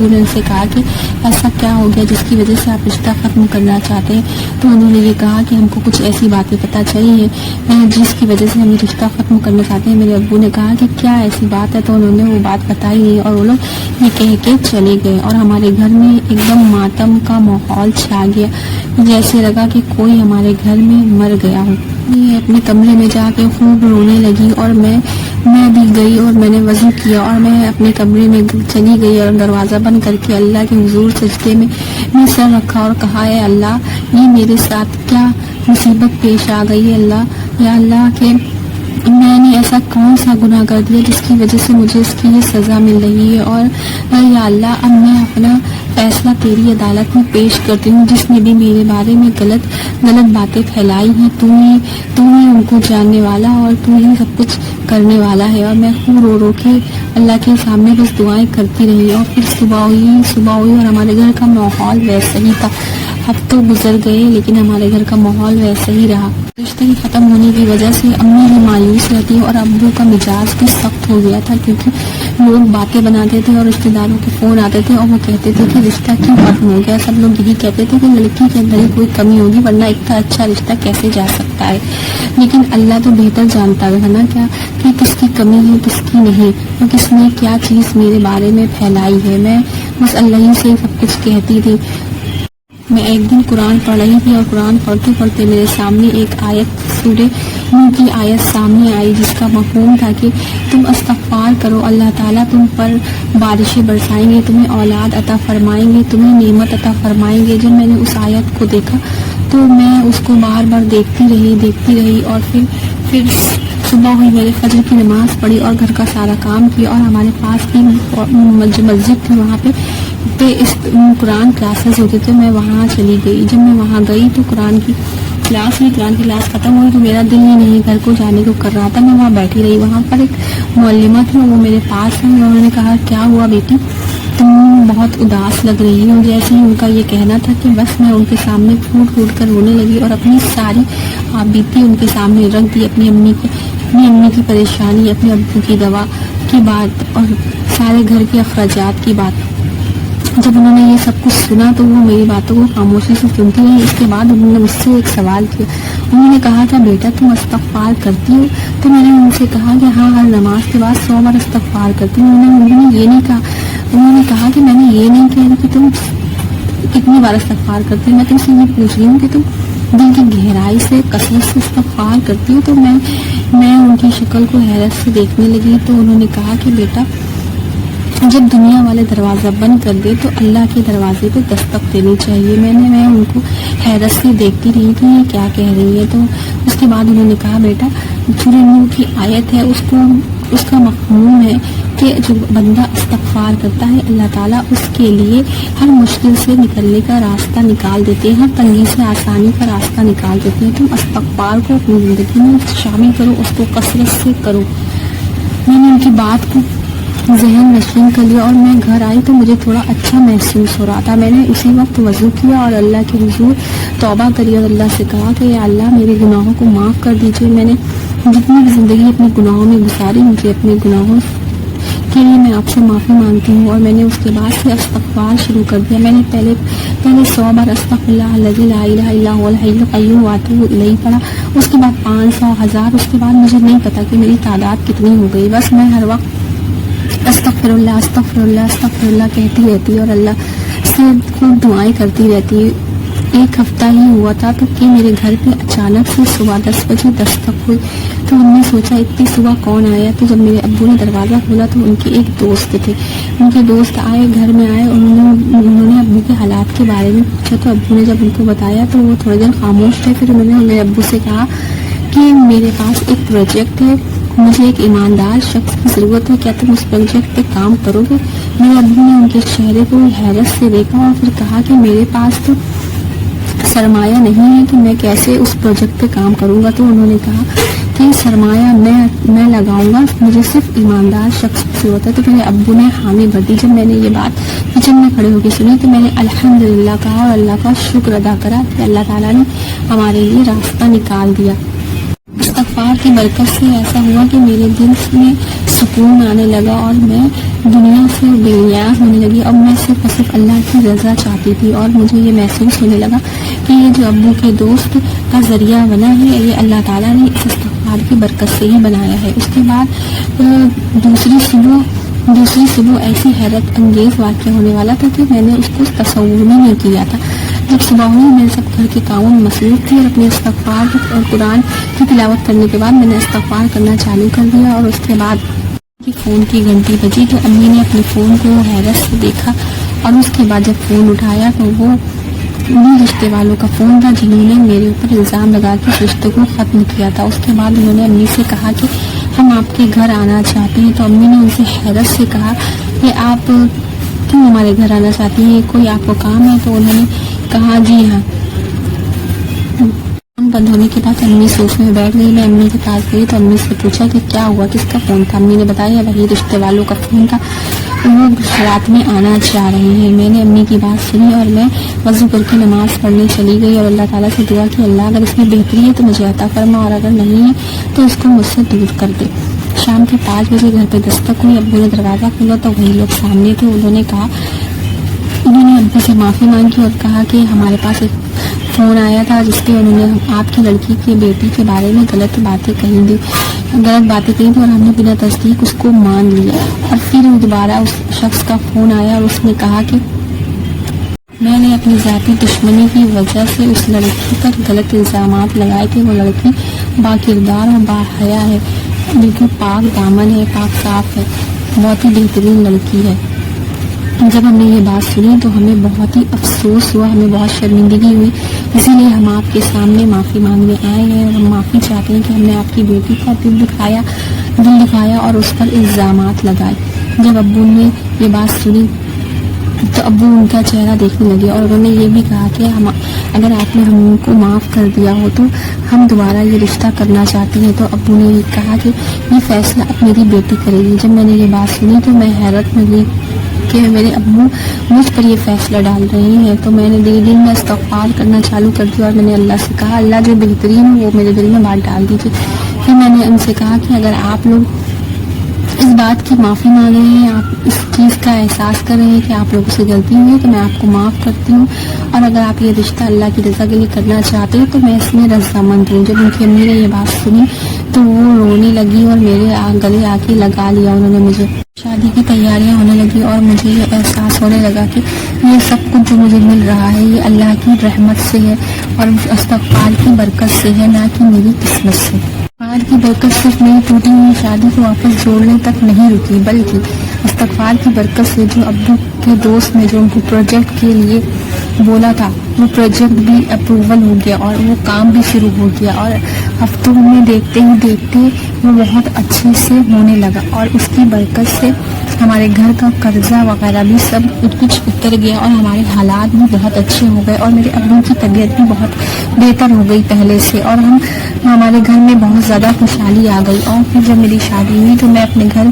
ابو نے ان سے کہا کہ ایسا کیا ہو گیا جس کی وجہ سے آپ رشتہ ختم کرنا چاہتے ہیں؟ تو انہوں نے یہ کہا کہ ہم کو کچھ ایسی باتیں پتہ چلی ہیں جس کی وجہ سے ہم رشتہ ختم کرنا چاہتے ہیں۔ میرے ابو نے کہا کہ کیا ایسی بات ہے؟ تو انہوں نے وہ بات بتائی نہیں اور وہ لوگ یہ کہہ کے چلے گئے، اور ہمارے گھر میں ایک دم ماتم کا ماحول چھا گیا، جیسے لگا کہ کوئی ہمارے گھر میں مر گیا ہو۔ یہ اپنے کمرے میں جا کے خوب رونے لگی، اور میں بھی گئی اور میں نے وضو کیا اور میں اپنے کمرے میں چلی گئی اور دروازہ بند کر کے اللہ کے حضور سجدے میں سر رکھا اور کہا، اے اللہ، یہ میرے ساتھ کیا مصیبت پیش آ گئی ہے اللہ، یا اللہ کہ میں نے ایسا کون سا گناہ کر دیا جس کی وجہ سے مجھے اس کی یہ سزا مل رہی ہے، اور یا اللہ اب میں اپنا فیصلہ تیری عدالت میں پیش کرتی ہوں۔ جس نے بھی میرے بارے میں غلط باتیں پھیلائی ہیں، تو ہی ان کو جاننے والا اور تو ہی سب کچھ کرنے والا ہے۔ اور میں خوب رو رو کے اللہ کے سامنے بس دعائیں کرتی رہی، اور پھر صبح ہوئی اور ہمارے گھر کا ماحول ویسا ہی تھا۔ اب تو گزر گئے لیکن ہمارے گھر کا ماحول ویسا ہی رہا۔ رشتے کی ختم ہونے کی وجہ سے امی بھی مایوس رہتی اور ابو کا مزاج بھی سخت ہو گیا تھا، کیونکہ لوگ باتیں بناتے تھے اور رشتے داروں کے فون آتے تھے اور وہ کہتے تھے کہ رشتہ کیوں ختم ہو گیا۔ سب لوگ یہی کہتے تھے کہ لڑکی کے اندر ہی کوئی کمی ہوگی، ورنہ اتنا اچھا رشتہ کیسے جا سکتا ہے۔ لیکن اللہ تو بہتر جانتا ہے نا کیا کہ کس کی کمی ہے کس کی نہیں، اور کس نے کیا چیز میرے بارے میں پھیلائی ہے۔ میں بس اللہ ہی سے سب کچھ کہتی تھی۔ میں ایک دن قرآن پڑھ رہی تھی اور قرآن پڑھتے پڑھتے میرے سامنے ایک آیت سورہ نور کی آیت سامنے آئی، جس کا مفہوم تھا کہ تم استغفار کرو، اللہ تعالیٰ تم پر بارشیں برسائیں گے، تمہیں اولاد عطا فرمائیں گے، تمہیں نعمت عطا فرمائیں گے۔ جب میں نے اس آیت کو دیکھا تو میں اس کو بار بار دیکھتی رہی اور پھر صبح ہوئی، میں نے فجر کی نماز پڑھی اور گھر کا سارا کام کیا، اور ہمارے پاس کی مسجد تھی، وہاں پہ قرآن کلاسز ہوتے تھے، میں وہاں چلی گئی۔ جب میں وہاں گئی تو قرآن کی کلاس ختم ہوئی تو میرا دل ہی نہیں گھر کو جانے کو کر رہا تھا، میں وہاں بیٹھی رہی۔ وہاں پر ایک معلمہ تھی، وہ میرے پاس ہیں، انہوں نے کہا، کیا ہوا بیٹی، تم بہت اداس لگ رہی ہو؟ جیسے ہی ان کا یہ کہنا تھا کہ بس میں ان کے سامنے پھوٹ کر رونے لگی اور اپنی ساری بیتی ان کے سامنے رکھ دی، اپنی امی کی پریشانی، اپنے ابو کی دوا کی بات اور سارے گھر کے اخراجات کی بات۔ جب انہوں نے یہ سب کچھ سنا تو وہ میری باتوں کو خاموشی سے سنتی رہی۔ اس کے بعد انہوں نے مجھ سے ایک سوال کیا، انہوں نے کہا، کیا بیٹا تم استغفار کرتی ہو؟ تو میں نے ان سے کہا کہ ہاں، ہر نماز کے بعد 100 بار استغفار کرتی ہوں۔ انہوں نے یہ نہیں کہا، انہوں نے کہا کہ میں نے یہ نہیں کہا کہ تم کتنی بار استغفار کرتی ہو، میں تم سے یہ پوچھ رہی ہوں کہ تم دل کی گہرائی سے کثرت سے استغفار کرتی ہو۔ تو میں ان کی شکل کو حیرت سے دیکھنے لگی۔ تو انہوں نے کہا کہ بیٹا، جب دنیا والے دروازہ بند کر دے تو اللہ کے دروازے پہ دستک دینی چاہیے۔ میں ان کو حیرت سے دیکھتی رہی کہ یہ کیا کہہ رہی ہے۔ تو اس کے بعد انہوں نے کہا، بیٹا سورہ نور کی آیت ہے، اس کا مفہوم ہے کہ جو بندہ استغفار کرتا ہے اللہ تعالیٰ اس کے لیے ہر مشکل سے نکلنے کا راستہ نکال دیتے ہیں، ہر تنگی سے آسانی کا راستہ نکال دیتے ہیں۔ تم استغفار کو اپنی زندگی میں شامل کرو، اس کو کثرت سے کرو۔ میں نے ان کی بات کو ذہن نشین کر لیا اور میں گھر آئی تو مجھے تھوڑا اچھا محسوس ہو رہا تھا۔ میں نے اسی وقت وضو کیا اور اللہ کے حضور توبہ کری اور اللہ سے کہا کہ یا اللہ میرے گناہوں کو معاف کر دیجیے۔ میں نے جتنی بھی زندگی اپنے گناہوں میں گزاری، مجھے اپنے گناہوں کے لیے میں آپ سے معافی مانگتی ہوں۔ اور میں نے اس کے بعد سے استغفار شروع کر دیا۔ میں نے پہلے 100 بار استغفر اللہ الذی لا الہ الا هو الحی القیوم واتوب الیہ پڑھا، اس کے بعد 500، 1000، اس کے بعد مجھے نہیں پتا کہ میری تعداد کتنی ہو گئی۔ بس میں ہر وقت استغفر اللہ استغفر اللہ استغفر اللہ کہتی رہتی اور اللہ سے خوب دعائیں کرتی رہتی۔ ایک ہفتہ ہی ہوا تھا تو کہ میرے گھر پہ اچانک سے صبح 10 بجے دستک ہوئی۔ تو ہم نے سوچا اتنی صبح کون آیا؟ تو جب میرے ابو نے دروازہ کھولا تو ان کے ایک دوست تھے، ان کے دوست آئے، گھر میں آئے، انہوں نے ابو کے حالات کے بارے میں پوچھا۔ تو ابو نے جب ان کو بتایا تو وہ تھوڑی دیر خاموش تھے۔ پھر انہوں نے میرے ابو سے کہا کہ میرے پاس ایک پروجیکٹ ہے، مجھے ایک ایماندار شخص کی ضرورت ہے، کیا تم اس پروجیکٹ پہ کام کرو گے؟ میرے ابو نے ان کے چہرے کو حیرت سے دیکھا اور پھر کہا کہ میرے پاس تو سرمایہ نہیں ہے کہ میں کیسے اس پروجیکٹ پہ کام کروں گا۔ تو انہوں نے کہا کہ سرمایہ میں لگاؤں گا، مجھے صرف ایماندار شخص کی ضرورت ہے۔ تو میرے ابو نے حامی بھر دی۔ جب میں نے یہ بات کچن میں کھڑے ہو کے سنی تو میں نے الحمدللہ کہا اور اللہ کا شکر ادا کرا کہ اللہ تعالیٰ نے ہمارے لیے راستہ نکال دیا۔ استغفار کی برکت سے ایسا ہوا کہ میرے دل میں سکون آنے لگا اور میں دنیا سے بے نیاز ہونے لگی، اب میں صرف اور صرف اللہ کی رضا چاہتی تھی، اور مجھے یہ محسوس ہونے لگا کہ یہ جو ابو کے دوست کا ذریعہ بنا ہے یہ اللہ تعالیٰ نے اس استغفار کی برکت سے ہی بنایا ہے۔ اس کے بعد دوسری صبح ایسی حیرت انگیز واقعہ ہونے والا تھا کہ میں نے اس کو تصور بھی نہیں کیا تھا۔ جب صبح ہوئی میں سب گھر کے کاموں میں مصروف تھی اور اپنے استغفار اور قرآن کی تلاوت کرنے کے بعد میں نے استغفار کرنا چالو کر دیا، اور اس کے بعد فون کی گھنٹی بجی تو امی نے اپنے فون کو حیرت سے دیکھا، اور اس کے بعد جب فون اٹھایا تو وہ انہیں رشتے والوں کا فون تھا جنہوں نے میرے اوپر الزام لگا کے اس رشتے کو ختم کیا تھا۔ اس کے بعد انہوں نے امی سے کہا کہ ہم آپ کے گھر آنا چاہتے ہیں، تو امی نے ان سے حیرت سے کہا کہ آپ کیوں ہمارے گھر آنا چاہتی ہیں، کوئی آپ کو کام ہے؟ تو انہوں نے کہا جی ہاں۔ بند ہونے کے بعد امی صوفے میں بیٹھ گئی، میں امی کے پاس گئی تو امی سے پوچھا کہ کیا ہوا، کس کا فون تھا؟ امی نے بتایا وہی رشتے والوں کا فون تھا، وہ رات میں آنا چاہ رہے ہیں۔ میں نے امی کی بات سنی اور میں وضو کر کے نماز پڑھنے چلی گئی اور اللہ تعالیٰ سے دعا کہ اللہ اگر اس میں بہتری ہے تو مجھے عطا فرما، اور اگر نہیں ہے تو اس کو مجھ سے دور کر دے۔ شام کے 5 بجے گھر پہ دستک ہوئی، ابو نے دروازہ کھولا تو وہی لوگ سامنے تھے۔ انہوں نے ابو سے معافی مانگی اور کہا کہ ہمارے پاس ایک فون آیا تھا جس پہ انہوں نے آپ کی لڑکی کی بیٹی کے بارے میں غلط باتیں کہی تھی اور ہم نے بنا تصدیق اس کو مان لیا، اور پھر دوبارہ اس شخص کا فون آیا اور اس نے کہا کہ میں نے اپنی ذاتی دشمنی کی وجہ سے اس لڑکی پر غلط الزامات لگائے تھے، وہ لڑکی با کردار اور با حیا ہے، بالکل پاک دامن ہے، پاک صاف ہے، بہت ہی بہترین لڑکی ہے۔ جب ہم نے یہ بات سنی تو ہمیں بہت ہی افسوس ہوا، ہمیں بہت شرمندگی ہوئی، اسی لیے ہم آپ کے سامنے معافی مانگنے آئے ہیں، اور ہم معافی چاہتے ہیں کہ ہم نے آپ کی بیٹی کا دل دکھایا اور اس پر الزامات لگائے۔ جب ابو نے یہ بات سنی تو ابو ان کا چہرہ دیکھنے لگے اور انہوں نے یہ بھی کہا کہ اگر آپ نے ہم کو معاف کر دیا ہو تو ہم دوبارہ یہ رشتہ کرنا چاہتے ہیں۔ تو ابو نے یہ کہا کہ یہ فیصلہ اب میری بیٹی کرے گی۔ جب میں نے یہ بات سنی تو میں حیرت میں گئی کہ میرے ابو مجھ پر یہ فیصلہ ڈال رہے ہیں، تو میں نے دل میں استغفار کرنا چالو کر دیا اور میں نے اللہ سے کہا اللہ جو بہترین ہے وہ میرے دل میں بات ڈال دیجیے۔ پھر میں نے ان سے کہا کہ اگر آپ لوگ اس بات کی معافی مانگ رہے ہیں، آپ اس چیز کا احساس کر رہے ہیں کہ آپ لوگوں سے غلطی ہوئی ہے تو میں آپ کو معاف کرتی ہوں، اور اگر آپ یہ رشتہ اللہ کی رضا کے لیے کرنا چاہتے ہیں تو میں اس میں رضامند ہوں۔ جب ان کی امی نے یہ بات سنی تو وہ رونے لگی اور میرے گلے آ کے لگا لیا انہوں نے مجھے۔ شادی کی تیاریاں ہونے لگی اور مجھے یہ احساس ہونے لگا کہ یہ سب کچھ جو مجھے مل رہا ہے یہ اللہ کی رحمت سے ہے اور استغفار کی برکت سے ہے، نہ کہ میری قسمت سے۔ استغفار کی برکت صرف میری ٹوٹی ہوئی شادی کو واپس جوڑنے تک نہیں رکی، بلکہ استغفار کی برکت سے جو ابو کے دوست نے جو ان کو پروجیکٹ کے لیے بولا تھا وہ پروجیکٹ بھی اپروول ہو گیا اور وہ کام بھی شروع ہو گیا، اور ہفتوں میں دیکھتے ہی دیکھتے وہ بہت اچھے سے ہونے لگا، اور اس کی برکت سے ہمارے گھر کا قرضہ وغیرہ بھی سب کچھ اتر گیا اور ہمارے حالات بھی بہت اچھے ہو گئے، اور میرے ابو کی طبیعت بھی بہت بہتر ہو گئی پہلے سے، اور ہمارے گھر میں بہت زیادہ خوشحالی آ گئی۔ اور پھر جب میری شادی ہوئی تو میں اپنے گھر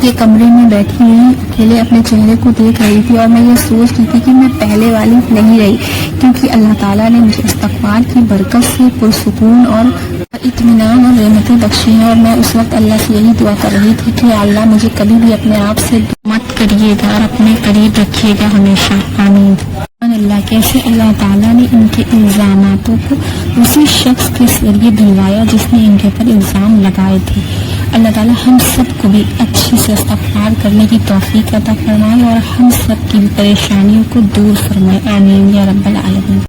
کے کمرے میں بیٹھی ہوئی اکیلے اپنے چہرے کو دیکھ رہی تھی، اور میں یہ سوچ رہی تھی کہ میں پہلے والی نہیں رہی، کیونکہ اللہ تعالیٰ نے مجھے استغفار کی برکت سے پرسکون اور اطمینان اور رحمتیں بخشی ہیں، اور میں اس وقت اللہ سے یہی دعا کر رہی تھی کہ اللہ مجھے کبھی بھی اپنے آپ سے مت کریے گا اور اپنے قریب رکھیے گا ہمیشہ، آمین۔ اللہ کیسے اللہ تعالیٰ نے ان کے الزاماتوں کو اسی شخص کے ذریعے دلوایا جس نے ان کے اوپر الزام لگائے تھے۔ اللہ تعالیٰ ہم سب کو بھی اچھے سے استغفار کرنے کی توفیق عطا فرمائے اور ہم سب کی پریشانیوں کو دور فرمائے، آمین یا رب العالمین۔